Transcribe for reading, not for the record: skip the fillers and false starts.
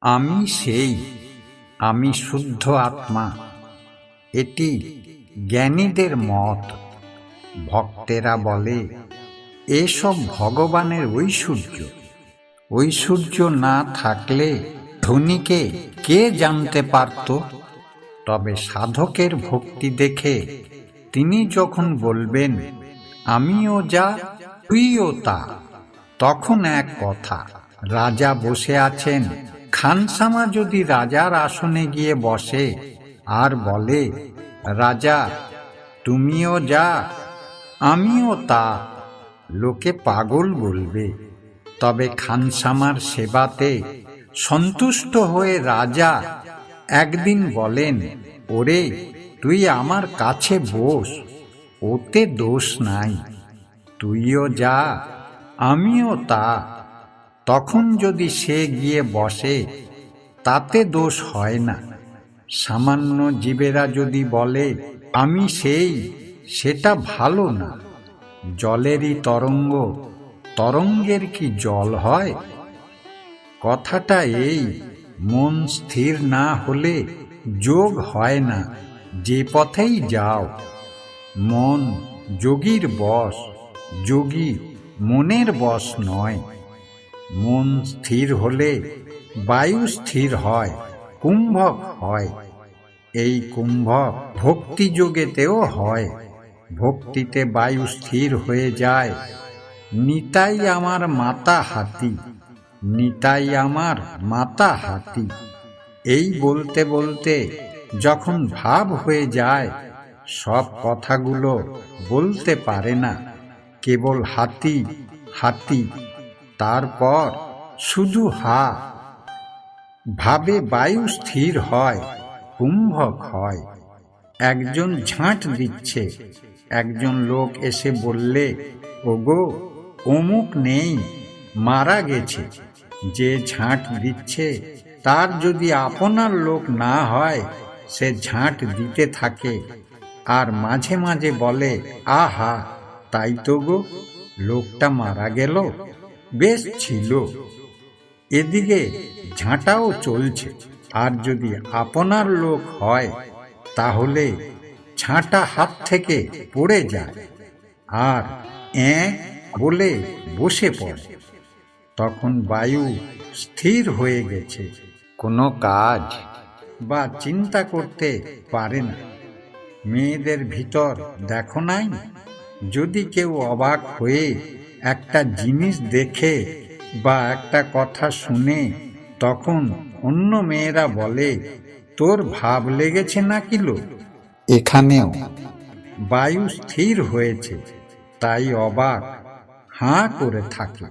আমি সেই, আমি শুদ্ধ আত্মা, এটি জ্ঞানীদের মত। ভক্তেরা বলে এসব ভগবানের ঐশ্বর্য। ঐশ্বর্য না থাকলে ধনীকে কে জানতে পারত? তবে সাধকের ভক্তি দেখে তিনি যখন বলবেন আমিও যা তুইও তা, তখন এক কথা। রাজা বসে আছেন, খানসামা যদি রাজার আসনে গিয়ে বসে আর বলে রাজা তুমিও যা আমিও তা, লোকে পাগল বলবে। তবে খানসামার সেবাতে সন্তুষ্ট হয়ে রাজা একদিন বলেন, ওরে তুই আমার কাছে বস, ওতে দোষ নাই, তুইও যা আমিও তা। তখন যদি সে গিয়ে বসে তাতে দোষ হয় না। সামান্য জীবেরা যদি বলে আমি সেই, সেটা ভালো না। জলেরই তরঙ্গ, তরঙ্গের কি জল হয়? কথাটা এই, মন স্থির না হলে যোগ হয় না, যে পথেই যাও। মন যোগীর বশ, যোগী মনের বশ নয়। মন স্থির হলে বায়ু স্থির হয়, কুম্ভক হয়। এই কুম্ভক ভক্তি যোগেতেও হয়। ভক্তিতে বায়ু স্থির হয়ে যায়। নিতাই আমার মাতা হাতি, নিতাই আমার মাতা হাতি। এই বলতে বলতে যখন ভাব হয়ে যায়, সব কথাগুলো বলতে পারে না, কেবল হাতি হাতি, তারপর শুধু হা। ভাবে বায়ু স্থির হয়, কুম্ভক হয়। একজন ঝাঁট দিচ্ছে, একজন লোক এসে বললে ওগো অমুক নেই, মারা গেছে। যে ঝাঁট দিচ্ছে তার যদি আপনার লোক না হয়, সে ঝাঁট দিতে থাকে আর মাঝে মাঝে বলে আহা তাই তো গো, লোকটা মারা গেল, বেশ ছিল। এদিকে ঝাঁটাও চলছে। আর যদি আপনার লোক হয় তাহলে ঝাঁটা হাত থেকে পড়ে যায় আর বলে বসে পড়ে। তখন বায়ু স্থির হয়ে গেছে, কোনো কাজ বা চিন্তা করতে পারে না। মেয়েদের ভিতর দেখো নাই, যদি কেউ অবাক হয়ে একটা জিনিস দেখে বা একটা কথা শুনে, তখন অন্য মেয়েরা বলে তোর ভাব লেগেছে নাকি লো? এখানেও বায়ু স্থির হয়েছে, তাই অবাক হাঁ করে থাকে।